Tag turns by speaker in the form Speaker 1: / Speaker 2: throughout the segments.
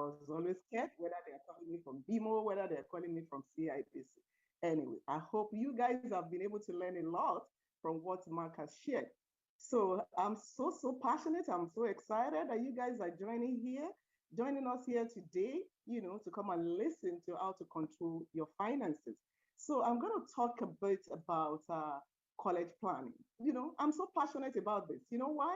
Speaker 1: was always scared whether they're calling me from BMO, whether they're calling me from CIPC. Anyway, I hope you guys have been able to learn a lot from what Mark has shared. So I'm so passionate. I'm so excited that you guys are joining us here today, to come and listen to how to control your finances. So I'm going to talk a bit about college planning. I'm so passionate about this. You know why?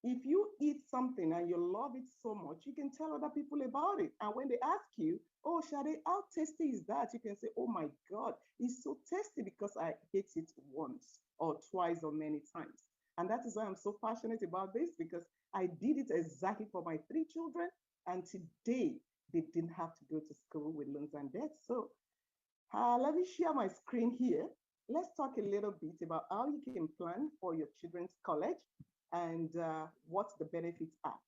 Speaker 1: If you eat something and you love it so much, you can tell other people about it. And when they ask you, oh, Shade, how tasty is that? You can say, oh my God, it's so tasty because I ate it once or twice or many times. And that is why I'm so passionate about this, because I did it exactly for my three children. And today they didn't have to go to school with loans and debts. So let me share my screen here. Let's talk a little bit about how you can plan for your children's college and what the benefits are.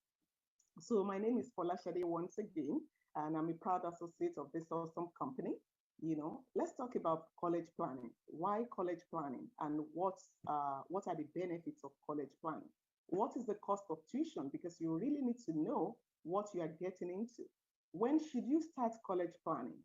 Speaker 1: So my name is Paula Shade once again, and I'm a proud associate of this awesome company. Let's talk about college planning. Why college planning, and what are the benefits of college planning? What is the cost of tuition? Because you really need to know what you are getting into. When should you start college planning?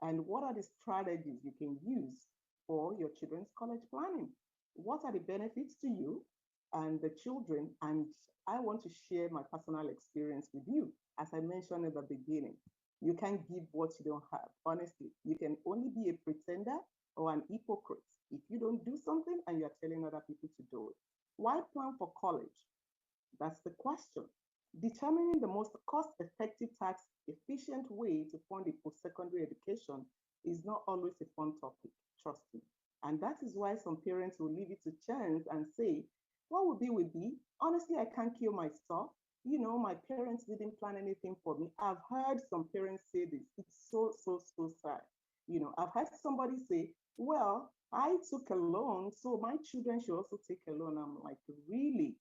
Speaker 1: And what are the strategies you can use for your children's college planning? What are the benefits to you and the children? And I want to share my personal experience with you. As I mentioned at the beginning, you can't give what you don't have. Honestly, you can only be a pretender or an hypocrite if you don't do something and you're telling other people to do it. Why plan for college? That's the question. Determining the most cost-effective, tax-efficient way to fund a post-secondary education is not always a fun topic, trust me. And that is why some parents will leave it to chance and say, what would be with me? Honestly, I can't kill myself. My parents didn't plan anything for me. I've heard some parents say this. It's so sad. I've heard somebody say, well, I took a loan, so my children should also take a loan. I'm like, really?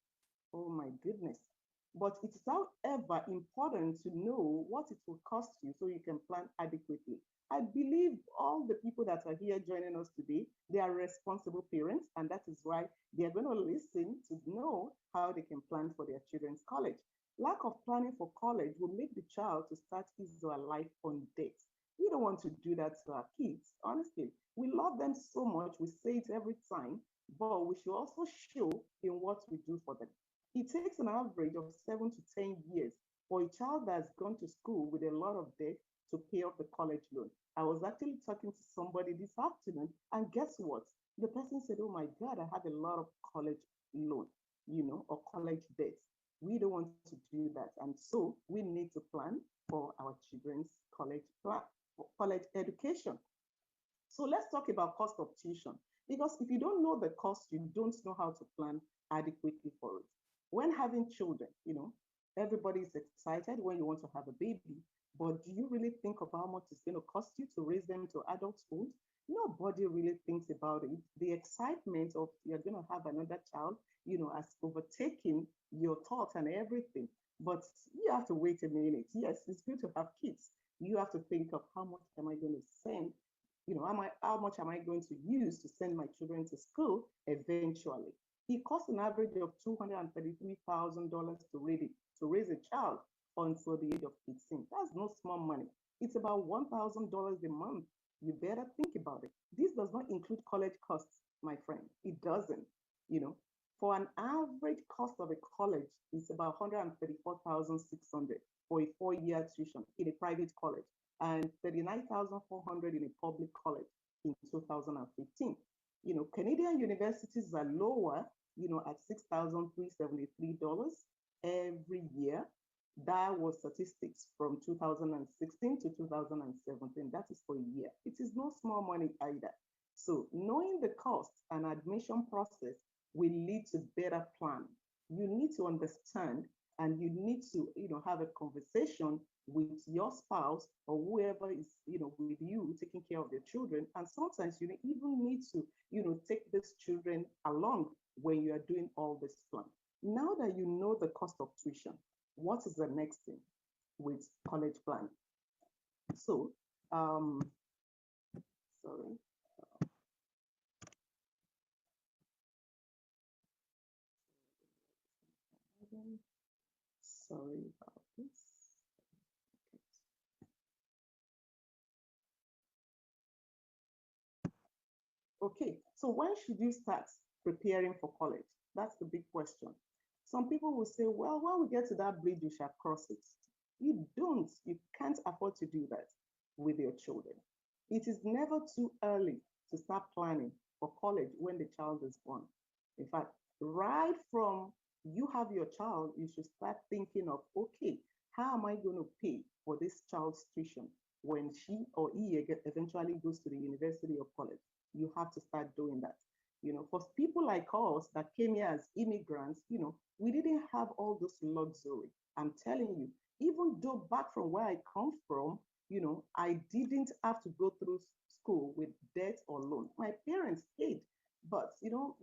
Speaker 1: Oh my goodness. But it is, however, important to know what it will cost you so you can plan adequately. I believe all the people that are here joining us today, they are responsible parents, and that is why they are going to listen to know how they can plan for their children's college. Lack of planning for college will make the child to start his or her life on debt. We don't want to do that to our kids, honestly. We love them so much, we say it every time, but we should also show in what we do for them. It takes an average of 7 to 10 years for a child that's gone to school with a lot of debt to pay off the college loan. I was actually talking to somebody this afternoon, and guess what? The person said, oh my God, I have a lot of college loan, or college debt. We don't want to do that. And so we need to plan for our children's college education. So let's talk about cost of tuition. Because if you don't know the cost, you don't know how to plan adequately for it. When having children, everybody is excited when you want to have a baby, but do you really think of how much it's going to cost you to raise them to adulthood? Nobody really thinks about it. The excitement of you're going to have another child, has overtaken your thoughts and everything. But you have to wait a minute. Yes, it's good to have kids. You have to think of how much am I going to send, how much am I going to use to send my children to school eventually. It costs an average of $233,000 to raise a child until the age of 18. That's no small money. It's about $1,000 a month. You better think about it. This does not include college costs, my friend. It doesn't. You know, for an average cost of a college, it's about 134,600 for a 4-year tuition in a private college and 39,400 in a public college in 2015. Canadian universities are lower, at $6,373 every year. That was statistics from 2016 to 2017. That is for a year. It is no small money either. So knowing the cost and admission process will lead to better planning. You need to understand and you need to, have a conversation with your spouse or whoever is, with you taking care of your children. And sometimes you even need to, take these children along when you are doing all this plan. Now that you know the cost of tuition, what is the next thing with college plan? So, sorry. Sorry about this. Okay, so when should you start preparing for college? That's the big question. Some people will say, well, when we get to that bridge, you shall cross it. You can't afford to do that with your children. It is never too early to start planning for college when the child is born. In fact, right from you have your child, you should start thinking of, okay, how am I going to pay for this child's tuition when she or he eventually goes to the university or college? You have to start doing that. For people like us that came here as immigrants, we didn't have all this luxury. I'm telling you, even though back from where I come from, I didn't have to go through school with debt or loan. My parents paid, but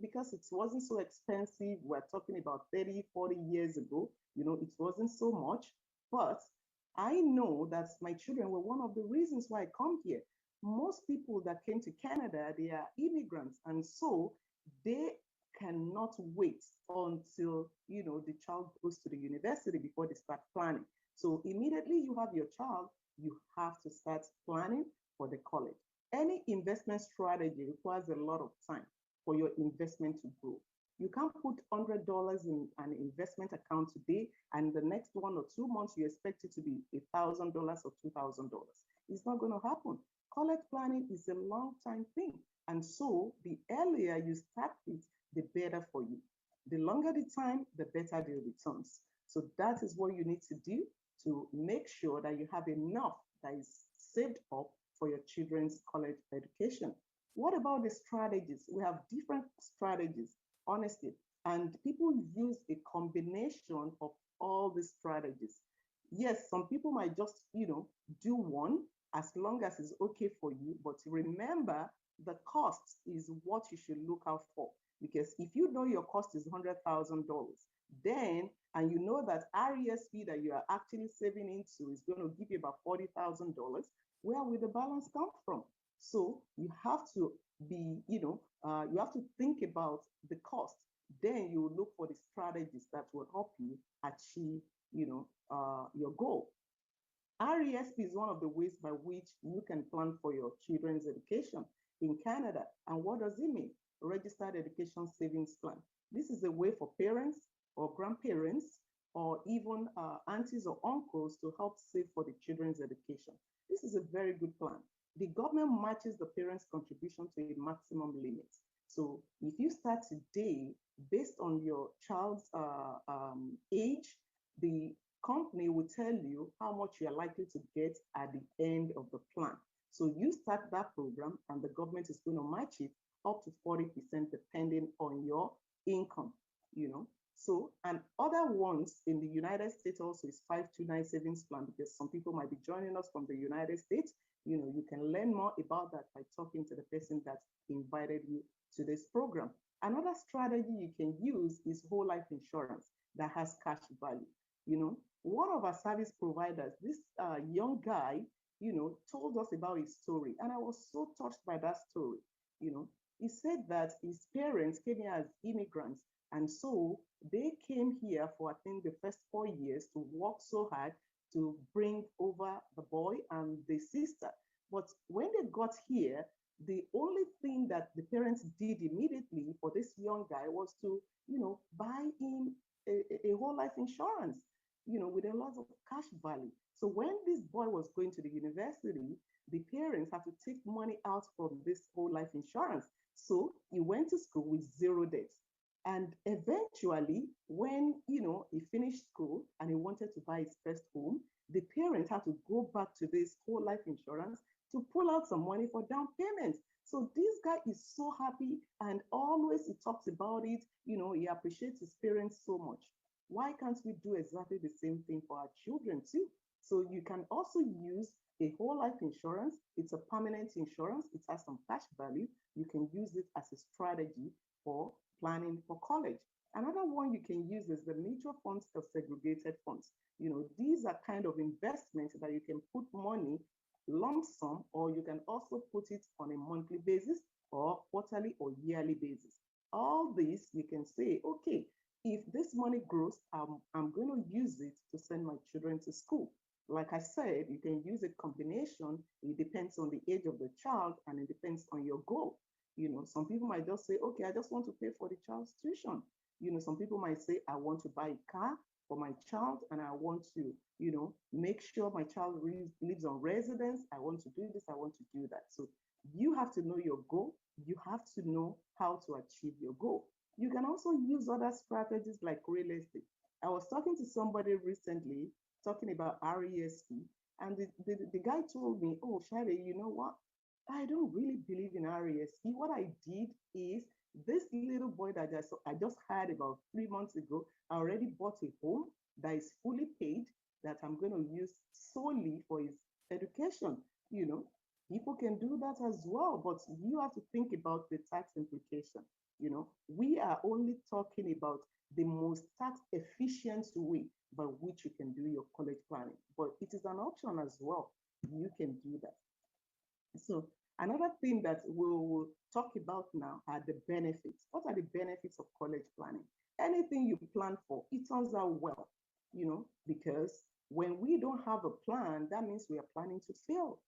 Speaker 1: because it wasn't so expensive, we're talking about 30, 40 years ago, it wasn't so much. But I know that my children were one of the reasons why I come here. Most people that came to Canada, they are immigrants, and so they cannot wait until the child goes to the university before they start planning. So immediately you have your child, you have to start planning for the college. Any investment strategy requires a lot of time for your investment to grow. You can't put $100 in an investment account today, and the next 1 or 2 months you expect it to be $1,000 or $2,000. It's not going to happen. College planning is a long time thing, and so the earlier you start it, the better for you. The longer the time, the better the returns. So that is what you need to do to make sure that you have enough that is saved up for your children's college education. What about the strategies? We have different strategies, honestly, and people use a combination of all these strategies. Yes, some people might just, do one as long as it's okay for you, but remember the cost is what you should look out for. Because if you know your cost is $100,000, then and you know that RESP that you are actually saving into is going to give you about $40,000, where will the balance come from? So you have to you have to think about the cost. Then you will look for the strategies that will help you achieve, your goal. RESP is one of the ways by which you can plan for your children's education in Canada. And what does it mean? Registered Education Savings Plan. This is a way for parents or grandparents or even aunties or uncles to help save for the children's education. This is a very good plan. The government matches the parents' contribution to a maximum limit. So if you start today, based on your child's age, the company will tell you how much you are likely to get at the end of the plan. So you start that program and the government is going to match it up to 40% depending on your income, So, and other ones in the United States also is 529 savings plan, because some people might be joining us from the United States. You can learn more about that by talking to the person that invited you to this program. Another strategy you can use is whole life insurance that has cash value. One of our service providers, this young guy, told us about his story. And I was so touched by that story. He said that his parents came here as immigrants. And so they came here for, I think, the first 4 years to work so hard to bring over the boy and the sister. But when they got here, the only thing that the parents did immediately for this young guy was to, buy him a whole life insurance, with a lot of cash value. So when this boy was going to the university, the parents had to take money out from this whole life insurance. So he went to school with zero debt. And eventually, when he finished school and he wanted to buy his first home, the parents had to go back to this whole life insurance to pull out some money for down payment. So this guy is so happy, and always he talks about it. He appreciates his parents so much. Why can't we do exactly the same thing for our children too? So you can also use a whole life insurance. It's a permanent insurance. It has some cash value. You can use it as a strategy for planning for college. Another one you can use is the mutual funds or segregated funds. These are kind of investments that you can put money lump sum, or you can also put it on a monthly basis or quarterly or yearly basis. All this you can say, okay, if this money grows, I'm going to use it to send my children to school. Like I said, you can use a combination. It depends on the age of the child and it depends on your goal. Some people might just say, okay, I just want to pay for the child's tuition. Some people might say, I want to buy a car for my child and I want to, make sure my child lives on residence. I want to do this, I want to do that. So you have to know your goal. You have to know how to achieve your goal. You can also use other strategies like real estate. I was talking to somebody recently talking about RESP, and the guy told me, oh, Shade, you know what? I don't really believe in RESP. What I did is this little boy that I just had about 3 months ago, I already bought a home that is fully paid that I'm going to use solely for his education. You know, People can do that as well, but you have to think about the tax implication. We are only talking about the most tax efficient way by which you can do your college planning, but it is an option as well. You can do that. So another thing that we'll talk about now are the benefits. What are the benefits of college planning? Anything you plan for, it turns out well, because when we don't have a plan, that means we are planning to fail.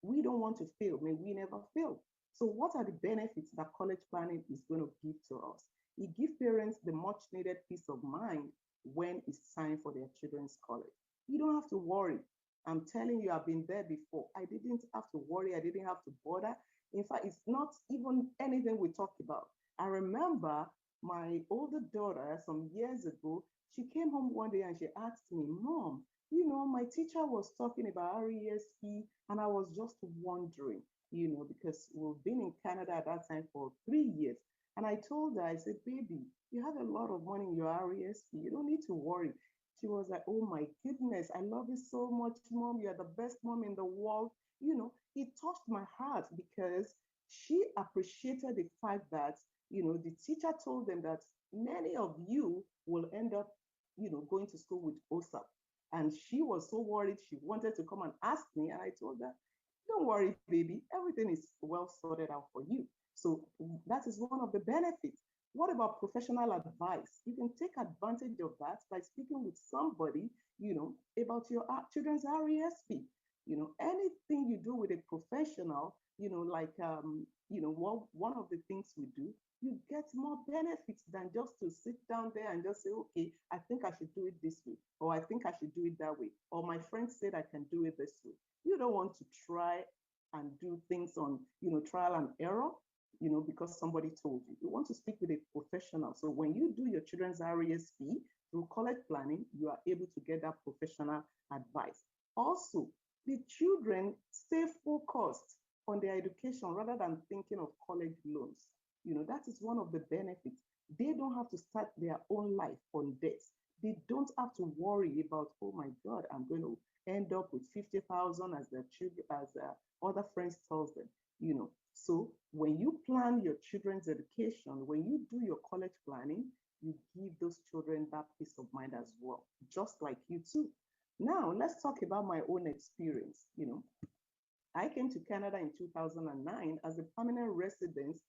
Speaker 1: We don't want to fail. May we never fail. So what are the benefits that college planning is going to give to us? It gives parents the much needed peace of mind when it's time for their children's college. You don't have to worry. I'm telling you, I've been there before. I didn't have to worry. I didn't have to bother. In fact, it's not even anything we talk about. I remember my older daughter some years ago, she came home one day and she asked me, Mom, my teacher was talking about RESP, and I was just wondering, because we've been in Canada at that time for 3 years. And I told her, I said, baby, you have a lot of money in your RESP. You don't need to worry. She was like, oh my goodness, I love you so much, Mom. You're the best mom in the world. It touched my heart because she appreciated the fact that, the teacher told them that many of you will end up, going to school with OSAP. And she was so worried. She wanted to come and ask me. And I told her, don't worry, baby. Everything is well sorted out for you. So that is one of the benefits. What about professional advice? You can take advantage of that by speaking with somebody, about your children's RESP. Anything you do with a professional, like, one of the things we do, you get more benefits than just to sit down there and just say, okay, I think I should do it this way, or I think I should do it that way, or my friend said I can do it this way. You don't want to try and do things on, trial and error, because somebody told you. You want to speak with a professional. So when you do your children's RESP through college planning, you are able to get that professional advice. Also, the children stay focused on their education rather than thinking of college loans. That is one of the benefits. They don't have to start their own life on debts. They don't have to worry about, oh my God, I'm going to end up with 50,000 as their children, as other friends tells them. So when you plan your children's education, when you do your college planning, you give those children that peace of mind as well, just like you too. Now let's talk about my own experience. I came to Canada in 2009 as a permanent resident.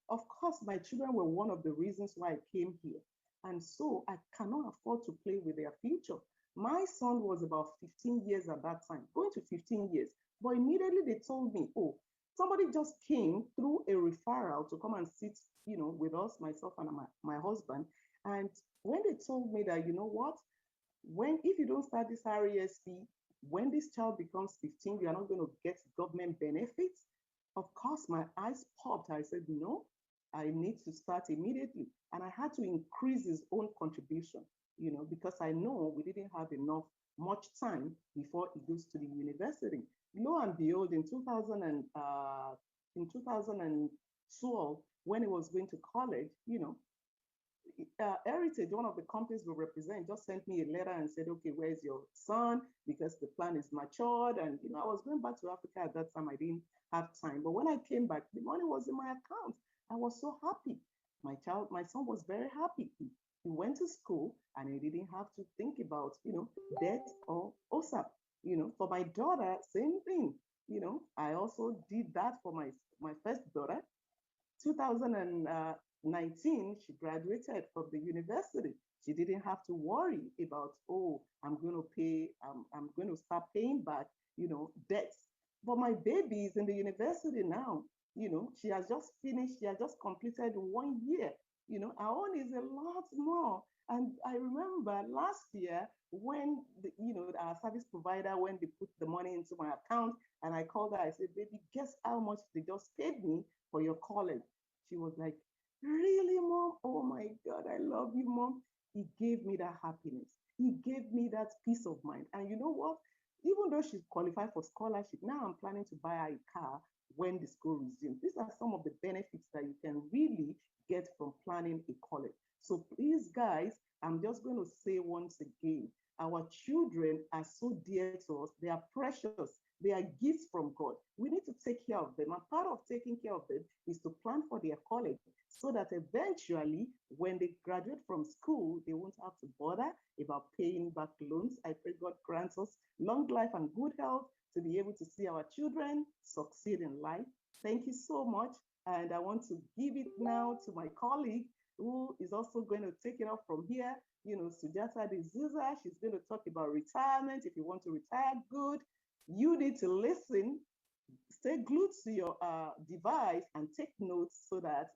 Speaker 1: Of course, my children were one of the reasons why I came here. And so I cannot afford to play with their future. My son was about 15 years at that time, going to 15 years. But immediately they told me, oh, somebody just came through a referral to come and sit, with us, myself and my husband. And when they told me that, you know what, if you don't start this RESP, when this child becomes 15, you are not going to get government benefits. Of course, my eyes popped. I said, no, I need to start immediately. And I had to increase his own contribution, because I know we didn't have much time before he goes to the university. Lo and behold, in 2012, when he was going to college, Heritage, one of the companies we represent, just sent me a letter and said, okay, where's your son? Because the plan is matured. And, I was going back to Africa at that time. I didn't have time. But when I came back, the money was in my account. I was so happy. My son was very happy. He went to school and he didn't have to think about, debt or OSAP. For my daughter, same thing. I also did that for my first daughter. 2019, she graduated from the university. She didn't have to worry about, oh, I'm going to pay, I'm going to start paying back, debts. But my baby is in the university now. She has just finished, she has just completed 1 year. Our own is a lot more. And I remember last year when our service provider, when they put the money into my account, and I called her, I said, baby, guess how much they just paid me for your college? She was like, really, mom? Oh my God, I love you, mom. He gave me that happiness. He gave me that peace of mind. And you know what? Even though she's qualified for scholarship, now I'm planning to buy her a car when the school resumes. These are some of the benefits that you can really get from planning a college. So please, guys, I'm just going to say once again, our children are so dear to us. They are precious. They are gifts from God. We need to take care of them. And part of taking care of them is to plan for their college so that eventually, when they graduate from school, they won't have to bother about paying back loans. I pray God grants us long life and good health to be able to see our children succeed in life. Thank you so much. And I want to give it now to my colleague who is also going to take it off from here. Sujata D'Souza, she's going to talk about retirement. If you want to retire good, you need to listen, stay glued to your device and take notes so that